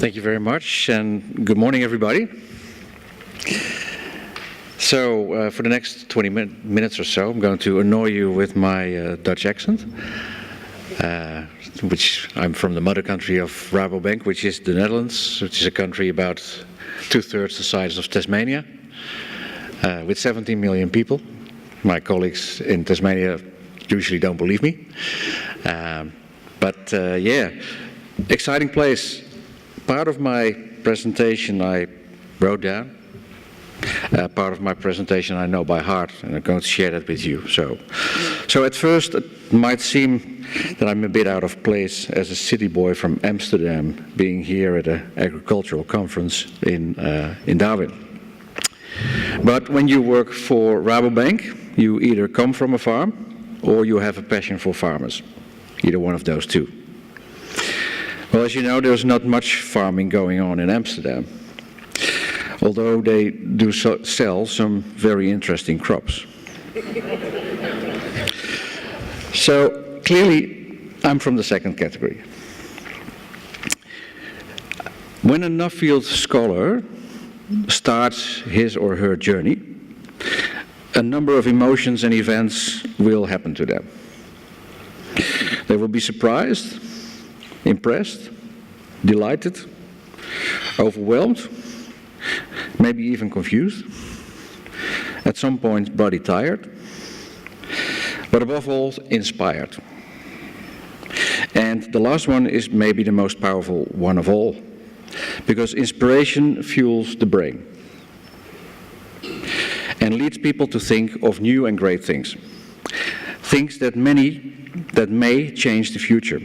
Thank you very much, and good morning, everybody. So, for the next 20 minutes or so, I'm going to annoy you with my Dutch accent, which I'm from the mother country of Rabobank, which is the Netherlands, which is a country about 2/3 the size of Tasmania, with 17 million people. My colleagues in Tasmania usually don't believe me. Yeah, exciting place. Part of my presentation I wrote down. Part of my presentation I know by heart, and I'm going to share that with you. So at first it might seem that I'm a bit out of place as a city boy from Amsterdam, being here at an agricultural conference in Darwin. But when you work for Rabobank, you either come from a farm or you have a passion for farmers. Either one of those two. Well, as you know, there's not much farming going on in Amsterdam, although they do sell some very interesting crops. So clearly, I'm from the second category. When a Nuffield scholar starts his or her journey, a number of emotions and events will happen to them. They will be surprised, impressed, delighted, overwhelmed, maybe even confused, at some point body tired, but above all inspired. And the last one is maybe the most powerful one of all, because inspiration fuels the brain and leads people to think of new and great things. Things that may change the future,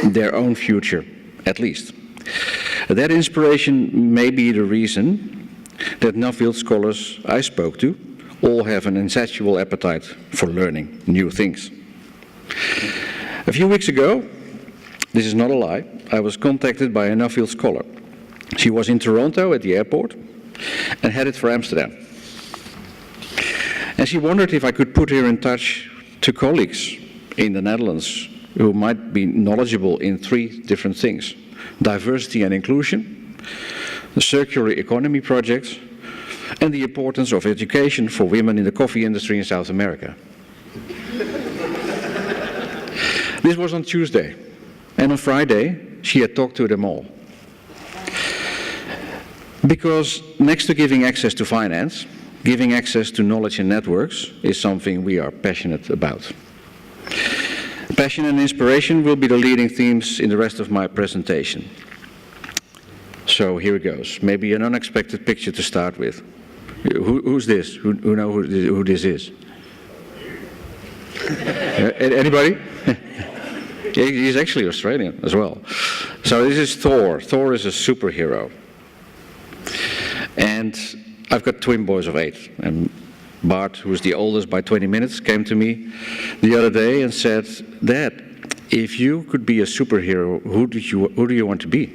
their own future at least. That inspiration may be the reason that Nuffield scholars I spoke to all have an insatiable appetite for learning new things. A few weeks ago, this is not a lie, I was contacted by a Nuffield scholar. She was in Toronto at the airport and headed for Amsterdam. And she wondered if I could put her in touch to colleagues in the Netherlands who might be knowledgeable in 3 different things: diversity and inclusion, the circular economy project, and the importance of education for women in the coffee industry in South America. This was on Tuesday, and on Friday she had talked to them all. Because next to giving access to finance, giving access to knowledge and networks is something we are passionate about. Passion and inspiration will be the leading themes in the rest of my presentation. So here it goes. Maybe an unexpected picture to start with. Who's this? Who know who this is? Anybody? He's actually Australian as well. So this is Thor. Thor is a superhero. And I've got twin boys of 8. And Bart, who is the oldest by 20 minutes, came to me the other day and said, "Dad, if you could be a superhero, who do you want to be?"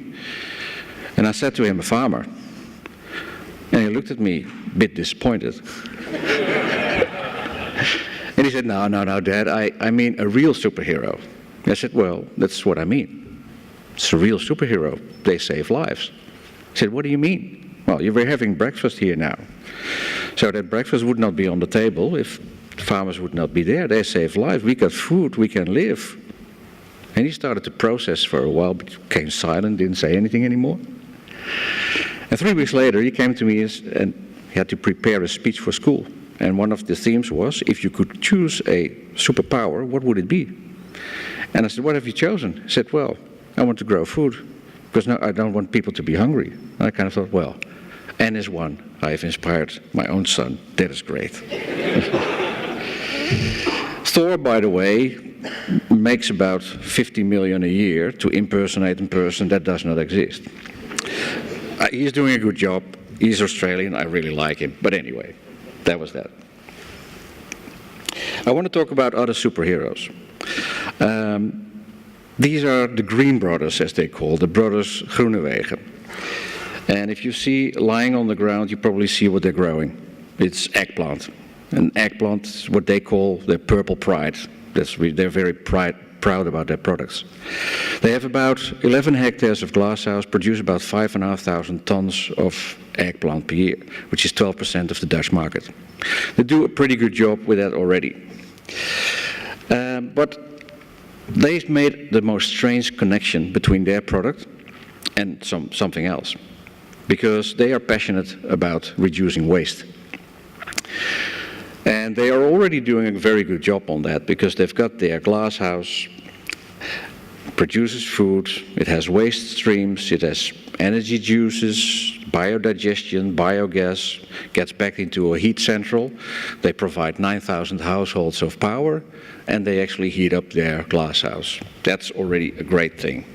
And I said to him, "A farmer." And he looked at me a bit disappointed. And he said, No, Dad, I mean a real superhero. I said, "Well, that's what I mean. It's a real superhero. They save lives." He said, "What do you mean?" "Well, you were having breakfast here now. So that breakfast would not be on the table if farmers would not be there. They save lives. We got food, we can live." And he started to process for a while, but became silent, didn't say anything anymore. And 3 weeks later, he came to me and he had to prepare a speech for school. And one of the themes was, if you could choose a superpower, what would it be? And I said, "What have you chosen?" He said, "Well, I want to grow food, because I don't want people to be hungry." And I kind of thought, well, and as one, I have inspired my own son. That is great. Thor, by the way, makes about 50 million a year to impersonate a person that does not exist. He's doing a good job. He's Australian. I really like him. But anyway, that was that. I want to talk about other superheroes. These are the Green Brothers, as they call, the Brothers Groenewegen. And if you see lying on the ground, you probably see what they're growing. It's eggplant. And eggplant is what they call the purple pride. They're very proud about their products. They have about 11 hectares of glasshouse, produce about 5,500 tons of eggplant per year, which is 12% of the Dutch market. They do a pretty good job with that already. But they've made the most strange connection between their product and something else, because they are passionate about reducing waste. And they are already doing a very good job on that, because they've got their glass house, produces food, it has waste streams, it has energy juices, biodigestion, biogas, gets back into a heat central. They provide 9,000 households of power, and they actually heat up their glass house. That's already a great thing.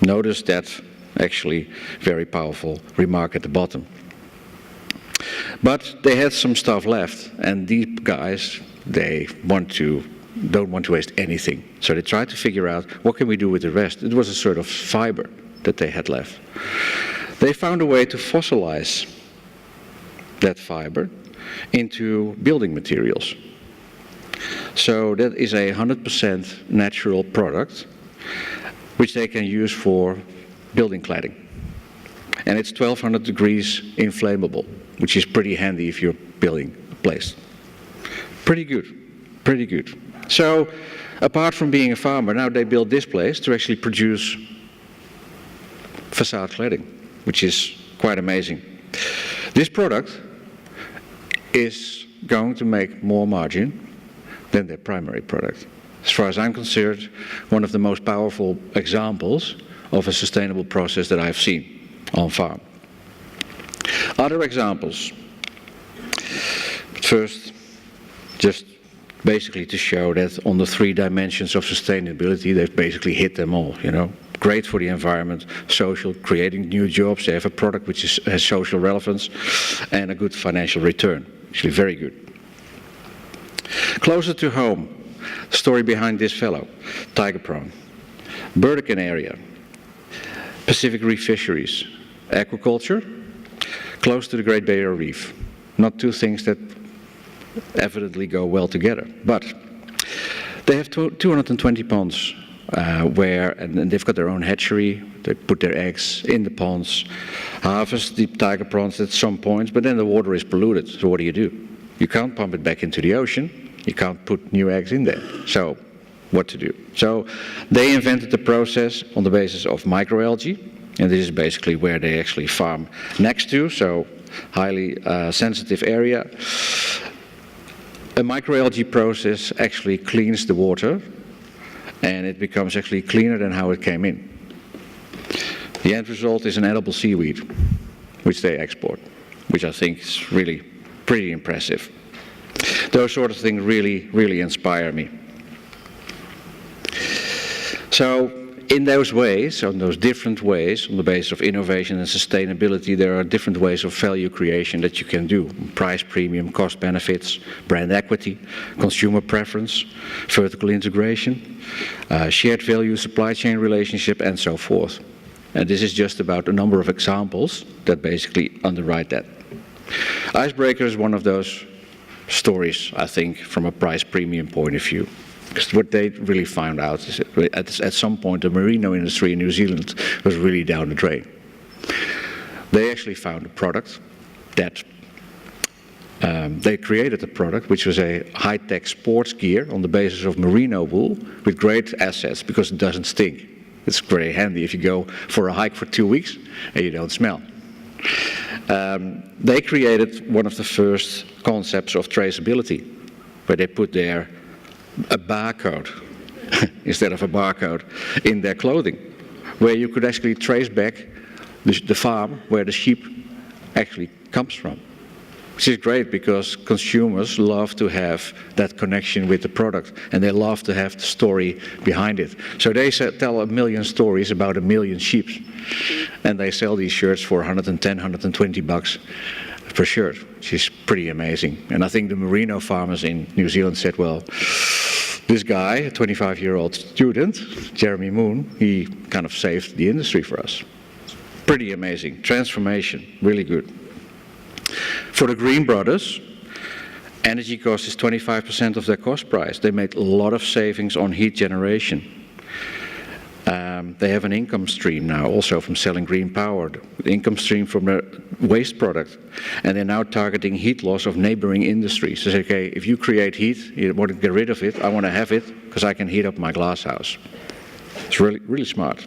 Notice that actually very powerful remark at the bottom. But they had some stuff left, and these guys, they don't want to waste anything. So they tried to figure out, what can we do with the rest? It was a sort of fiber that they had left. They found a way to fossilize that fiber into building materials. So that is a 100% natural product, which they can use for building cladding. And it's 1200 degrees inflammable, which is pretty handy if you're building a place. Pretty good, pretty good. So, apart from being a farmer, now they build this place to actually produce facade cladding, which is quite amazing. This product is going to make more margin than their primary product. As far as I'm concerned, one of the most powerful examples of a sustainable process that I've seen on farm. Other examples. First, just basically to show that on the 3 dimensions of sustainability, they've basically hit them all, you know. Great for the environment, social, creating new jobs. They have a product which has social relevance and a good financial return. Actually very good. Closer to home, the story behind this fellow, tiger prawn. Burdekin area, Pacific Reef fisheries, aquaculture, close to the Great Barrier Reef. Not two things that evidently go well together, but they have 220 ponds and they've got their own hatchery. They put their eggs in the ponds, harvest the tiger prawns at some point, but then the water is polluted. So what do? You can't pump it back into the ocean. You can't put new eggs in there. So what to do? So they invented the process on the basis of microalgae, and this is basically where they actually farm next to, so highly sensitive area. A microalgae process actually cleans the water, and it becomes actually cleaner than how it came in. The end result is an edible seaweed, which they export, which I think is really pretty impressive. Those sort of things really, really inspire me. So in those ways, on those different ways, on the basis of innovation and sustainability, there are different ways of value creation that you can do. Price premium, cost benefits, brand equity, consumer preference, vertical integration, shared value, supply chain relationship, and so forth. And this is just about a number of examples that basically underwrite that. Icebreaker is one of those stories, I think, from a price premium point of view. Because what they really found out is that at some point the merino industry in New Zealand was really down the drain. They actually found a product that they created a product which was a high-tech sports gear on the basis of merino wool with great assets because it doesn't stink. It's very handy if you go for a hike for 2 weeks and you don't smell. They created one of the first concepts of traceability, where they put there a barcode instead of a barcode in their clothing, where you could actually trace back the farm where the sheep actually comes from. Which is great because consumers love to have that connection with the product, and they love to have the story behind it. So they tell 1 million stories about 1 million sheep, and they sell these shirts for 110, 120 bucks per shirt, which is pretty amazing. And I think the merino farmers in New Zealand said, well, this guy, a 25-year-old student, Jeremy Moon, he kind of saved the industry for us. Pretty amazing. Transformation, really good. For the Green Brothers Energy cost is 25% of their cost price. They made a lot of savings on heat generation. They have an income stream now also from selling green power, the income stream from the waste product. And they're now targeting heat loss of neighboring industries. They say, okay, if you create heat, you want to get rid of it, I want to have it because I can heat up my glass house. It's really, really smart.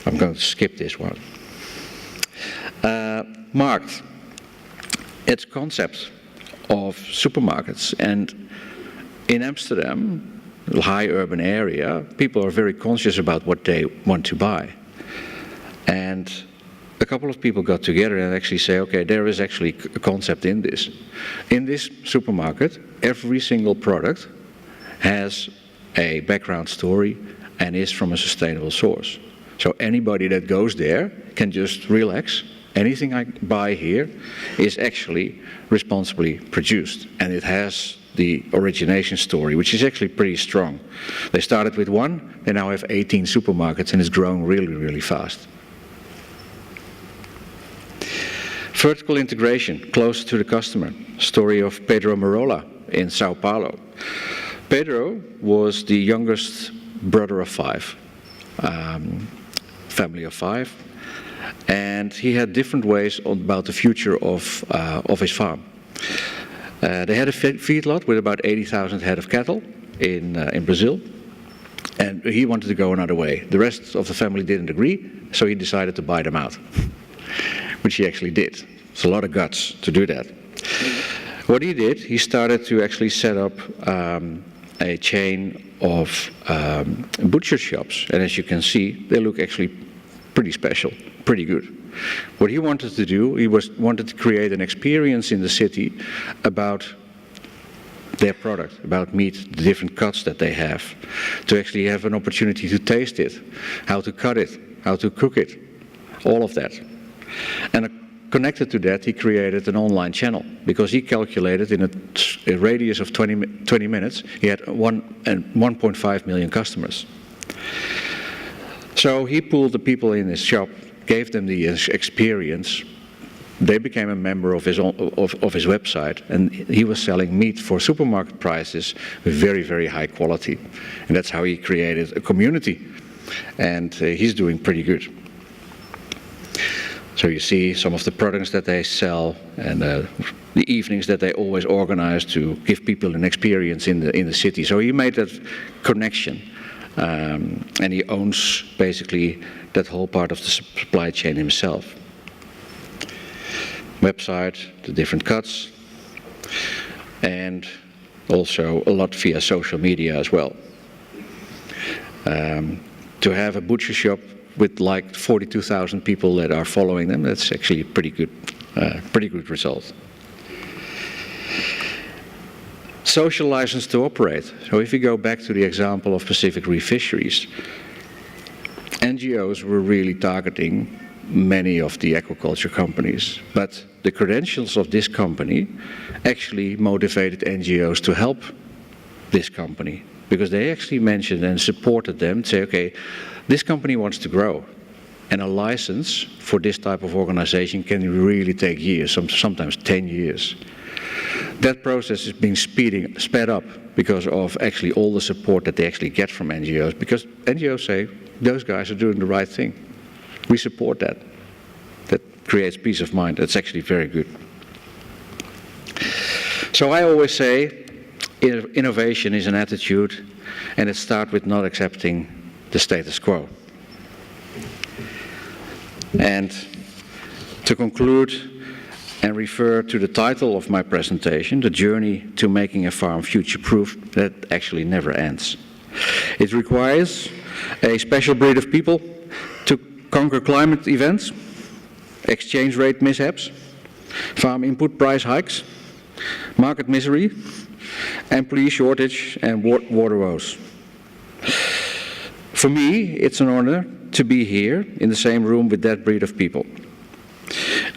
I'm going to skip this one. Markt. It's a concept of supermarkets. And in Amsterdam, a high urban area, people are very conscious about what they want to buy. And a couple of people got together and actually say, okay, there is actually a concept in this. In this supermarket, every single product has a background story and is from a sustainable source. So anybody that goes there can just relax. Anything I buy here is actually responsibly produced, and it has the origination story, which is actually pretty strong. They started with 1, they now have 18 supermarkets, and it's growing really, really fast. Vertical integration, close to the customer. Story of Pedro Merola in Sao Paulo. Pedro was the youngest brother of 5, family of 5, and he had different ways about the future of his farm. They had a feedlot with about 80,000 head of cattle in Brazil, and he wanted to go another way. The rest of the family didn't agree, so he decided to buy them out, which he actually did. It's a lot of guts to do that. What he did, he started to actually set up a chain of butcher shops, and as you can see, they look actually pretty special, pretty good. What he wanted to do, wanted to create an experience in the city about their product, about meat, the different cuts that they have, to actually have an opportunity to taste it, how to cut it, how to cook it, all of that. And connected to that, he created an online channel, because he calculated in a radius of 20 minutes, he had 1.5 million customers. So he pulled the people in his shop, gave them the experience. They became a member of his website, and he was selling meat for supermarket prices with very, very high quality. And that's how he created a community. And he's doing pretty good. So you see some of the products that they sell, and the evenings that they always organize to give people an experience in the city. So he made that connection. And he owns basically that whole part of the supply chain himself. Website, the different cuts, and also a lot via social media as well. To have a butcher shop with like 42,000 people that are following them, that's actually a pretty good result. Social license to operate. So if we go back to the example of Pacific Reef Fisheries, NGOs were really targeting many of the aquaculture companies, but the credentials of this company actually motivated NGOs to help this company, because they actually mentioned and supported them to say, okay, this company wants to grow, and a license for this type of organization can really take years, sometimes 10 years. That process is being sped up because of actually all the support that they actually get from NGOs, because NGOs say, those guys are doing the right thing. We support that. That creates peace of mind. That's actually very good. So I always say, innovation is an attitude, and it starts with not accepting the status quo. And to conclude, and refer to the title of my presentation, The Journey to Making a Farm Future-Proof, that actually never ends. It requires a special breed of people to conquer climate events, exchange rate mishaps, farm input price hikes, market misery, employee shortage, and water woes. For me, it's an honor to be here in the same room with that breed of people.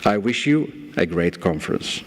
I wish you a great conference.